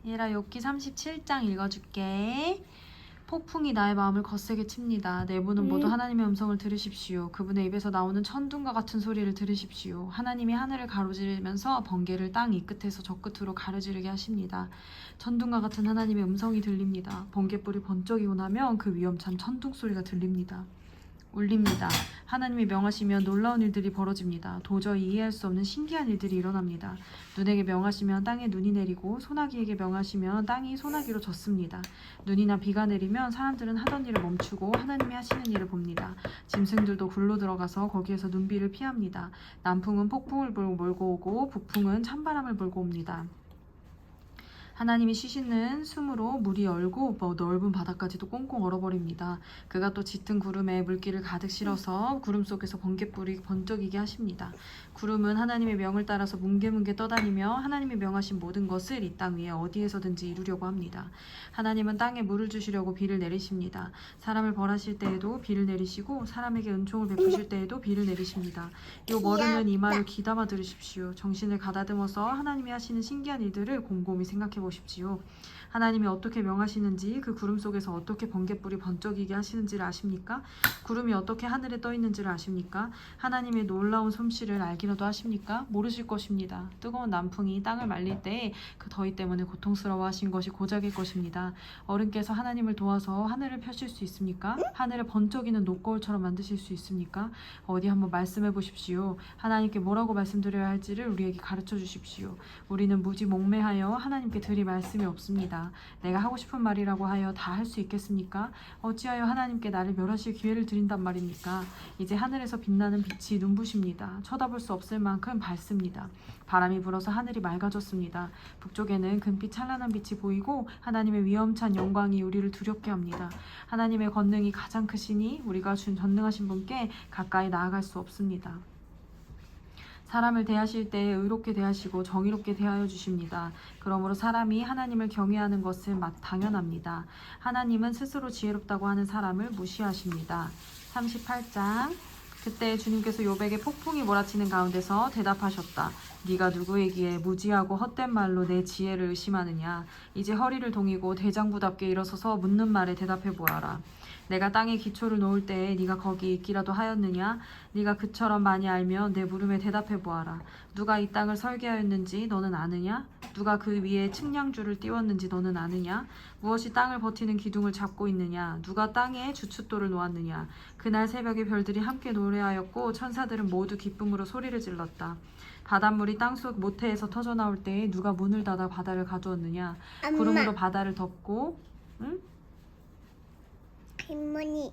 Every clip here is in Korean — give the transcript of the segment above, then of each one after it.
얘라 욥기 37장 읽어줄게. 폭풍이 나의 마음을 거세게 칩니다. 내부는 모두 하나님의 음성을 들으십시오. 그분의 입에서 나오는 천둥과 같은 소리를 들으십시오. 하나님이 하늘을 가로지르면서 번개를 땅 이 끝에서 저 끝으로 가로지르게 하십니다. 천둥과 같은 하나님의 음성이 들립니다. 번개불이 번쩍이고 나면 그 위험찬 천둥 소리가 들립니다. 울립니다. 하나님이 명하시면 놀라운 일들이 벌어집니다. 도저히 이해할 수 없는 신기한 일들이 일어납니다. 눈에게 명하시면 땅에 눈이 내리고 소나기에게 명하시면 땅이 소나기로 젖습니다. 눈이나 비가 내리면 사람들은 하던 일을 멈추고 하나님이 하시는 일을 봅니다. 짐승들도 굴로 들어가서 거기에서 눈비를 피합니다. 남풍은 폭풍을 몰고 오고 북풍은 찬바람을 몰고 옵니다. 하나님이 쉬시는 숨으로 물이 얼고 넓은 바다까지도 꽁꽁 얼어버립니다. 그가 또 짙은 구름에 물기를 가득 실어서 구름 속에서 번갯불이 번쩍이게 하십니다. 구름은 하나님의 명을 따라서 뭉게뭉게 떠다니며 하나님이 명하신 모든 것을 이 땅 위에 어디에서든지 이루려고 합니다. 하나님은 땅에 물을 주시려고 비를 내리십니다. 사람을 벌하실 때에도 비를 내리시고 사람에게 은총을 베푸실 때에도 비를 내리십니다. 요 머르는 이 말을 귀담아 들으십시오. 정신을 가다듬어서 하나님이 하시는 신기한 일들을 곰곰이 생각해 보십시오. 하나님이 어떻게 명하시는지, 그 구름 속에서 어떻게 번갯불이 번쩍이게 하시는지를 아십니까? 구름이 어떻게 하늘에 떠 있는지를 아십니까? 하나님의 놀라운 솜씨를 알기라도 하십니까? 모르실 것입니다. 뜨거운 남풍이 땅을 말릴 때에 그 더위 때문에 고통스러워하신 것이 고작일 것입니다. 어른께서 하나님을 도와서 하늘을 펴실 수 있습니까? 하늘을 번쩍이는 노거울처럼 만드실 수 있습니까? 어디 한번 말씀해 보십시오. 하나님께 뭐라고 말씀드려야 할지를 우리에게 가르쳐 주십시오. 우리는 무지 목매하여 하나님께 드릴 말씀이 없습니다. 내가 하고 싶은 말이라고 하여 다 할 수 있겠습니까? 어찌하여 하나님께 나를 멸하실 기회를 드린단 말입니까? 이제 하늘에서 빛나는 빛이 눈부십니다. 쳐다볼 수 없을 만큼 밝습니다. 바람이 불어서 하늘이 맑아졌습니다. 북쪽에는 금빛 찬란한 빛이 보이고 하나님의 위엄찬 영광이 우리를 두렵게 합니다. 하나님의 권능이 가장 크시니 우리가 준 전능하신 분께 가까이 나아갈 수 없습니다. 사람을 대하실 때에 의롭게 대하시고 정의롭게 대하여 주십니다. 그러므로 사람이 하나님을 경외하는 것은 당연합니다. 하나님은 스스로 지혜롭다고 하는 사람을 무시하십니다. 38장. 그때 주님께서 욥에게 폭풍이 몰아치는 가운데서 대답하셨다. 네가 누구이기에 무지하고 헛된 말로 내 지혜를 의심하느냐. 이제 허리를 동이고 대장부답게 일어서서 묻는 말에 대답해 보아라. 내가 땅에 기초를 놓을 때에 네가 거기 있기라도 하였느냐? 네가 그처럼 많이 알면 내 물음에 대답해 보아라. 누가 이 땅을 설계하였는지 너는 아느냐? 누가 그 위에 측량줄을 띄웠는지 너는 아느냐? 무엇이 땅을 버티는 기둥을 잡고 있느냐? 누가 땅에 주춧돌을 놓았느냐? 그날 새벽에 별들이 함께 노래하였고 천사들은 모두 기쁨으로 소리를 질렀다. 바닷물이 땅속 모태에서 터져나올 때에 누가 문을 닫아 바다를 가두었느냐? 구름으로 바다를 덮고 할머니.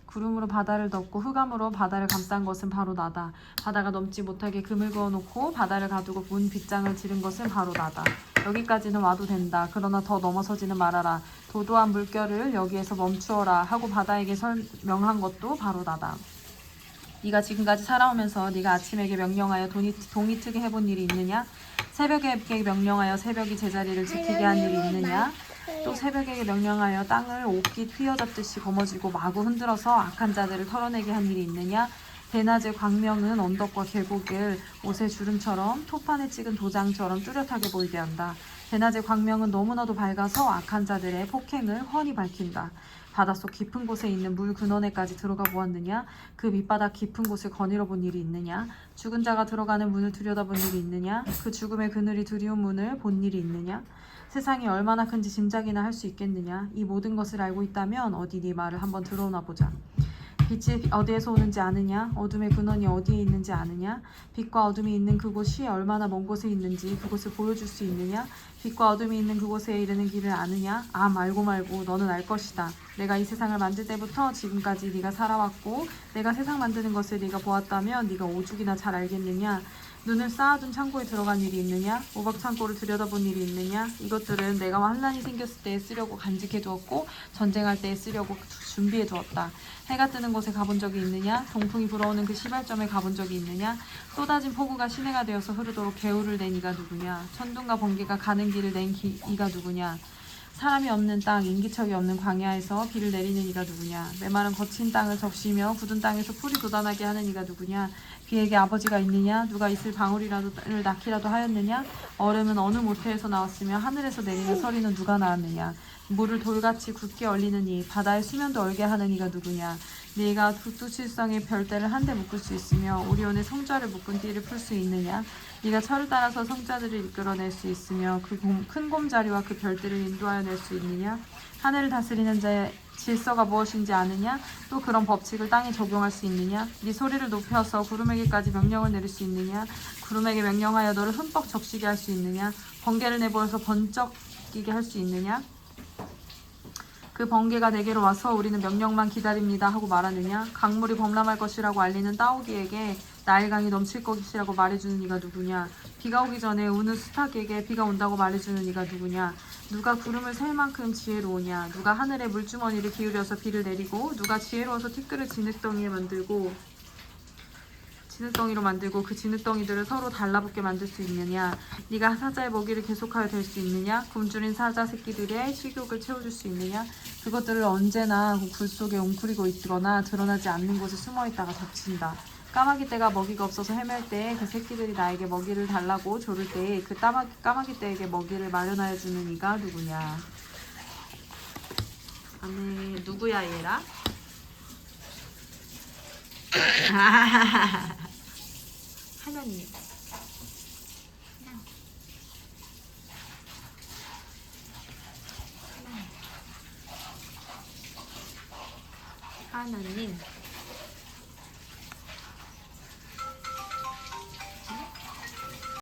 구름으로 바다를 덮고 흑암으로 바다를 감싼 것은 바로 나다. 바다가 넘지 못하게 금을 그어놓고 바다를 가두고 문 빗장을 지른 것은 바로 나다. 여기까지는 와도 된다. 그러나 더 넘어서지는 말아라. 도도한 물결을 여기에서 멈추어라 하고 바다에게 설명한 것도 바로 나다. 네가 지금까지 살아오면서 네가 아침에게 명령하여 동이 트게 해본 일이 있느냐? 새벽에게 명령하여 새벽이 제자리를 지키게 한 일이 있느냐? 또 새벽에게 명령하여 땅을 옷깃 휘어잡듯이 거머쥐고 마구 흔들어서 악한 자들을 털어내게 한 일이 있느냐? 대낮의 광명은 언덕과 계곡을 옷의 주름처럼 토판에 찍은 도장처럼 뚜렷하게 보이게 한다. 대낮의 광명은 너무나도 밝아서 악한 자들의 폭행을 훤히 밝힌다. 바닷속 깊은 곳에 있는 물 근원에까지 들어가 보았느냐? 그 밑바닥 깊은 곳을 거닐어 본 일이 있느냐? 죽은 자가 들어가는 문을 들여다본 일이 있느냐? 그 죽음의 그늘이 두려운 문을 본 일이 있느냐? 세상이 얼마나 큰지 짐작이나 할 수 있겠느냐? 이 모든 것을 알고 있다면 어디 네 말을 한번 들어오나 보자. 빛이 어디에서 오는지 아느냐? 어둠의 근원이 어디에 있는지 아느냐? 빛과 어둠이 있는 그곳이 얼마나 먼 곳에 있는지 그곳을 보여줄 수 있느냐? 빛과 어둠이 있는 그곳에 이르는 길을 아느냐? 말고 너는 알 것이다. 내가 이 세상을 만들 때부터 지금까지 네가 살아왔고 내가 세상 만드는 것을 네가 보았다면 네가 오죽이나 잘 알겠느냐? 눈을 쌓아둔 창고에 들어간 일이 있느냐? 오박 창고를 들여다본 일이 있느냐? 이것들은 내가 환난이 생겼을 때에 쓰려고 간직해 두었고 전쟁할 때에 쓰려고 준비해 두었다. 해가 뜨는 곳에 가본 적이 있느냐? 동풍이 불어오는 그 시발점에 가본 적이 있느냐? 쏟아진 폭우가 시내가 되어서 흐르도록 개울을 낸 이가 누구냐? 천둥과 번개가 가는 길을 낸 이가 누구냐? 사람이 없는 땅, 인기척이 없는 광야에서 비를 내리는 이가 누구냐? 메마른 거친 땅을 적시며 굳은 땅에서 풀이 돋아나게 하는 이가 누구냐? 비에게 아버지가 있느냐? 누가 이슬 방울이라도 낳기라도 하였느냐? 얼음은 어느 모태에서 나왔으며 하늘에서 내리는 서리는 누가 낳았느냐? 물을 돌같이 굳게 얼리는 이, 바다의 수면도 얼게 하는 이가 누구냐? 네가 북두칠성의 별대를 한데 묶을 수 있으며 오리온의 성좌를 묶은 띠를 풀 수 있느냐? 네가 철을 따라서 성자들을 이끌어낼 수 있으며 그 큰 곰자리와 그 별들을 인도하여 낼 수 있느냐? 하늘을 다스리는 자의 질서가 무엇인지 아느냐? 또 그런 법칙을 땅에 적용할 수 있느냐? 네 소리를 높여서 구름에게까지 명령을 내릴 수 있느냐? 구름에게 명령하여 너를 흠뻑 적시게 할 수 있느냐? 번개를 내보여서 번쩍이게 할 수 있느냐? 그 번개가 내게로 와서 우리는 명령만 기다립니다 하고 말하느냐? 강물이 범람할 것이라고 알리는 따오기에게 나일강이 넘칠 것이라고 말해주는 이가 누구냐? 비가 오기 전에 우는 수탉에게 비가 온다고 말해주는 이가 누구냐? 누가 구름을 셀 만큼 지혜로우냐? 누가 하늘에 물주머니를 기울여서 비를 내리고 누가 지혜로워서 티끌을 진흙덩이로 만들고 그 진흙덩이들을 서로 달라붙게 만들 수 있느냐? 네가 사자의 먹이를 계속하여 될 수 있느냐? 굶주린 사자 새끼들의 식욕을 채워줄 수 있느냐? 그것들을 언제나 굴 속에 웅크리고 있거나 드러나지 않는 곳에 숨어있다가 덮친다. 까마귀 떼가 먹이가 없어서 헤맬 때 그 새끼들이 나에게 먹이를 달라고 조를 때 그 까마귀 떼에게 먹이를 마련하여 주는 이가 누구냐? 아네, 누구야 얘라? 하나님. 하나님.